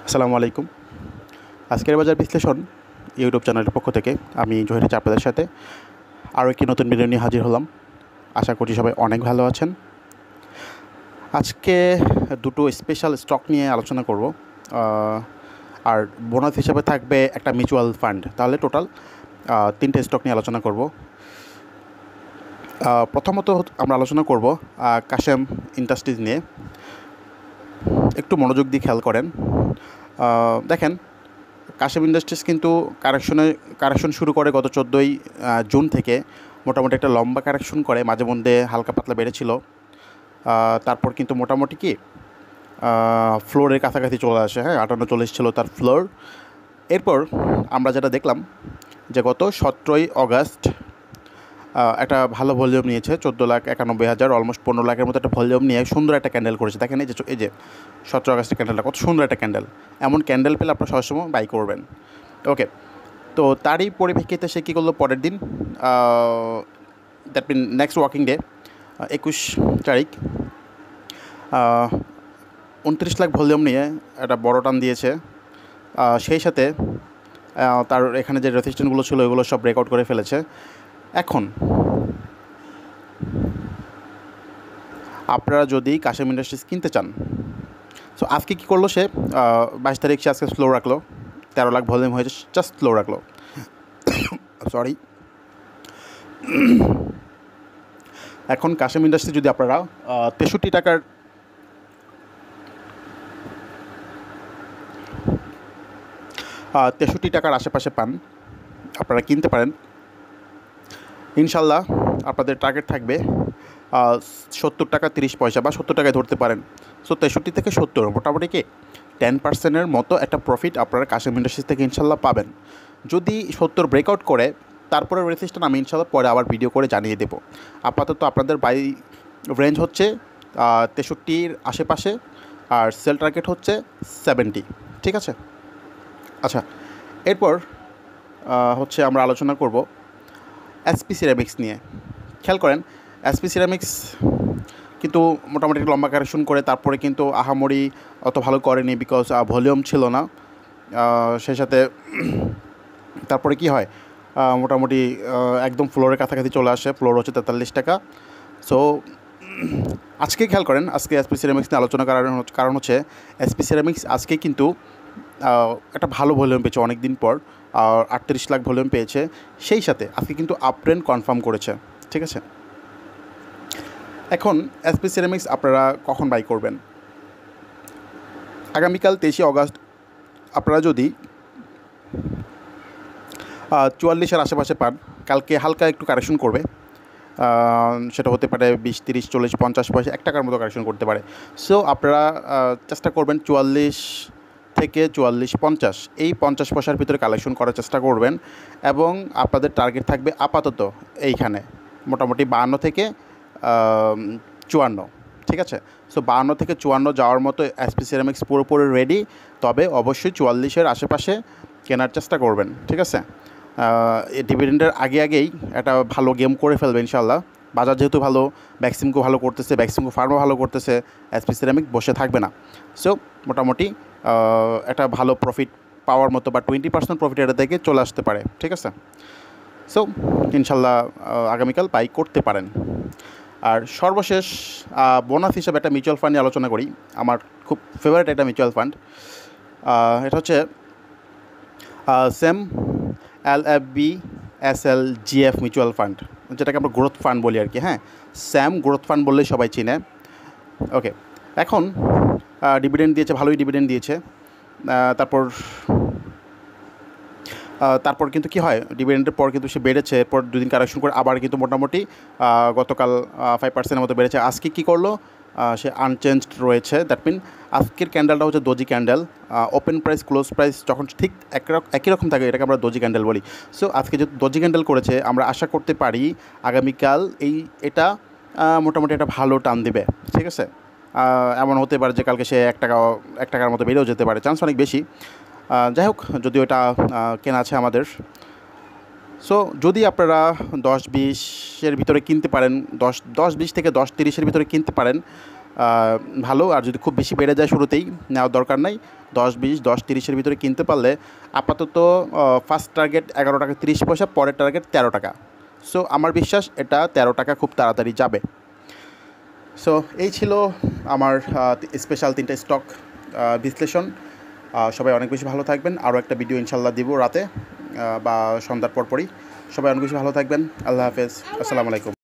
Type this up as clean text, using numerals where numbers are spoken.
আসসালামু আলাইকুম। আজকের বাজার বিশ্লেষণ ইউটিউব চ্যানেলের পক্ষ থেকে আমি জহির আপনাদের সাথে আরও একটি নতুন ভিডিও নিয়ে হাজির হলাম। আশা করছি সবাই অনেক ভালো আছেন। আজকে দুটো স্পেশাল স্টক নিয়ে আলোচনা করব, আর বোনাস হিসাবে থাকবে একটা মিউচুয়াল ফান্ড। তাহলে টোটাল তিনটে স্টক নিয়ে আলোচনা করব। প্রথমত আমরা আলোচনা করব কাশেম ইন্ডাস্ট্রিজ নিয়ে। একটু মনোযোগ দিয়ে খেয়াল করেন। দেখেন, কাশেম ইন্ডাস্ট্রিজ কিন্তু কারেকশন শুরু করে গত 14ই জুন থেকে। মোটামুটি একটা লম্বা কারেকশন করে, মাঝে মধ্যে হালকা পাতলা বেড়েছিল, তারপর কিন্তু মোটামুটি কি ফ্লোরের কাছাকাছি চলে আসে। 58-40 ছিল তার ফ্লোর। এরপর আমরা যেটা দেখলাম যে গত 17ই অগাস্ট একটা ভালো ভলিউম নিয়েছে, 14,91,000, অলমোস্ট 15 লাখের মতো একটা ভলিউম নিয়ে সুন্দর একটা ক্যান্ডেল করেছে। দেখেন এই যে 17 আগস্টের ক্যান্ডেলটা কত সুন্দর একটা ক্যান্ডেল। এমন ক্যান্ডেল পেলে আপনারা সবসময় বাই করবেন। ওকে, তো তারই পরিপ্রেক্ষিতে সে কী করলো পরের দিন, that mean next working day 21 তারিখ 29 লাখ ভলিউম নিয়ে একটা বড় টান দিয়েছে। সেই সাথে তার এখানে যে রেজিস্ট্যান্সগুলো ছিল এগুলো সব ব্রেকআউট করে ফেলেছে। এখন আপনারা যদি কাশেম ইন্ডাস্ট্রিজ কিনতে চান, সো আজকে কী করলো সে 22 তারিখ সে আজকে স্লো রাখলো, 13 লাখ ভলিউম হয়েছে, জাস্ট স্লো রাখলো। সরি। এখন কাশেম ইন্ডাস্ট্রি যদি আপনারা 63 টাকার আশেপাশে পান, আপনারা কিনতে পারেন। ইনশাল্লাহ আপনাদের টার্গেট থাকবে 70 টাকা 30 পয়সা বা 70 টাকায় ধরতে পারেন। সো 63 থেকে 70 মোটামুটি কি 10%-এর মতো একটা প্রফিট আপনারা কাশেম ইন্ডাস্ট্রিজ থেকে ইনশাল্লাহ পাবেন। যদি 70 ব্রেকআউট করে তারপরে রেজিস্ট্যান্স আমি ইনশাল্লাহ পরে আবার ভিডিও করে জানিয়ে দেবো। আপাতত আপনাদের বাই রেঞ্জ হচ্ছে 63-র আশেপাশে, আর সেল টার্গেট হচ্ছে 70। ঠিক আছে? আচ্ছা, এরপর হচ্ছে আমরা আলোচনা করব এসপি সিরামিক্স নিয়ে। খেয়াল করেন, এসপি সিরামিক্স কিন্তু মোটামুটি লম্বা কারেকশন করে তারপরে কিন্তু আহামরি অত ভালো করেনি, বিকজ ভলিউম ছিল না। সেই সাথে তারপরে কি হয়, মোটামুটি একদম ফ্লোরের কাছাকাছি চলে আসে। ফ্লোর হচ্ছে 43 টাকা। সো আজকে খেয়াল করেন, আজকে এসপি সিরামিক্স নিয়ে আলোচনা করার কারণ হচ্ছে এসপি সিরামিক্স আজকে কিন্তু একটা ভালো ভলিউম পেয়েছে অনেক দিন পর, 38 লাখ ভলিউম পেয়েছে। সেই সাথে আজকে কিন্তু আপট্রেন্ড কনফার্ম করেছে। ঠিক আছে? এখন এসপি সিরামিক্স আপনারা কখন বাই করবেন? আগামীকাল 23 অগাস্ট আপনারা যদি 44-এর আশেপাশে পান, কালকে হালকা একটু কারেকশন করবে। সেটা হতে পারে 20, 30, 40, 50 পয়সা, 1 টাকার মতো কারেকশন করতে পারে। সো আপনারা চেষ্টা করবেন 44 থেকে 44-50 এই 50 পয়সার ভিতরে কালেকশন করার চেষ্টা করবেন, এবং আপনাদের টার্গেট থাকবে আপাতত এইখানে মোটামুটি 52 থেকে 54। ঠিক আছে? সো 52 থেকে 54 যাওয়ার মতো এসপি সিরামিক্স পুরোপুরি রেডি। তবে অবশ্যই 44-এর আশেপাশে কেনার চেষ্টা করবেন। ঠিক আছে? ডিভিডেন্ডের আগেই একটা ভালো গেম করে ফেলবে ইনশাল্লাহ। বাজার যেহেতু ভালো, ব্যাক্সিমকো ভালো করতেছে, ব্যাক্সিমকো ফার্মও ভালো করতেছে, এসপি সিরামিক বসে থাকবে না। সো মোটামুটি একটা ভালো প্রফিট পাওয়ার মতো বা 20% প্রফিট এটা থেকে চলে আসতে পারে। ঠিক আছে? সো ইনশাল্লাহ আগামীকাল বাই করতে পারেন। আর সর্বশেষ বোনাস হিসাবে একটা মিউচুয়াল ফান্ড নিয়ে আলোচনা করি। আমার খুব ফেভারিট একটা মিউচুয়াল ফান্ড। এটা হচ্ছে সেম LFBSLGF মিউচুয়াল ফান্ড, যেটাকে আমরা গ্রোথ ফান্ড বলি আর কি। স্যাম গ্রোথ ফান্ড বললেই সবাই চিনে। ওকে, এখন ডিভিডেন্ড দিয়েছে, ভালোই ডিভিডেন্ড দিয়েছে। তারপর কিন্তু কি হয়, ডিভিডেন্ডের পর কিন্তু সে বেড়েছে। এরপর দুদিন কারেকশন করে আবার কিন্তু মোটামুটি গতকাল 5%-এর মতো বেড়েছে। আজকে কী করলো, সে আনচেঞ্জড রয়েছে। দ্যাট মিন আজকের ক্যান্ডেলটা হচ্ছে doji candle. Open price close price যখন ঠিক একই রকম থাকে, এটাকে আমরা দোজি ক্যান্ডেল বলি। সো আজকে যেহেতু দোজি ক্যান্ডেল করেছে, আমরা আশা করতে পারি আগামীকাল এটা মোটামুটি একটা ভালো টান দেবে। ঠিক আছে? এমন হতে পারে যে কালকে সে 1 টাকার মতো বেড়েও যেতে পারে, চান্স অনেক বেশি। যাই হোক, যদিও এটা কেনা আছে আমাদের। সো যদি আপনারা 10-20-এর ভিতরে কিনতে পারেন, 10-20 থেকে 10-30-এর ভিতরে কিনতে পারেন, ভালো। আর যদি খুব বেশি বেড়ে যায় শুরুতেই নেওয়ার দরকার নাই। 10-20, 10-30-এর ভিতরে কিনতে পারলে আপাতত ফার্স্ট টার্গেট 11 টাকা 30 পয়সা, পরের টার্গেট 13 টাকা। সো আমার বিশ্বাস এটা 13 টাকা খুব তাড়াতাড়ি যাবে। সো এই ছিল আমার স্পেশাল 3টা স্টক বিশ্লেষণ। সবাই অনেক বেশি ভালো থাকবেন। আরও একটা ভিডিও ইনশাল্লাহ দিব রাতে বা সন্ধ্যার পরপরই। সবাই অনেক বেশি ভালো থাকবেন। আল্লাহ হাফেজ। আসসালামু আলাইকুম।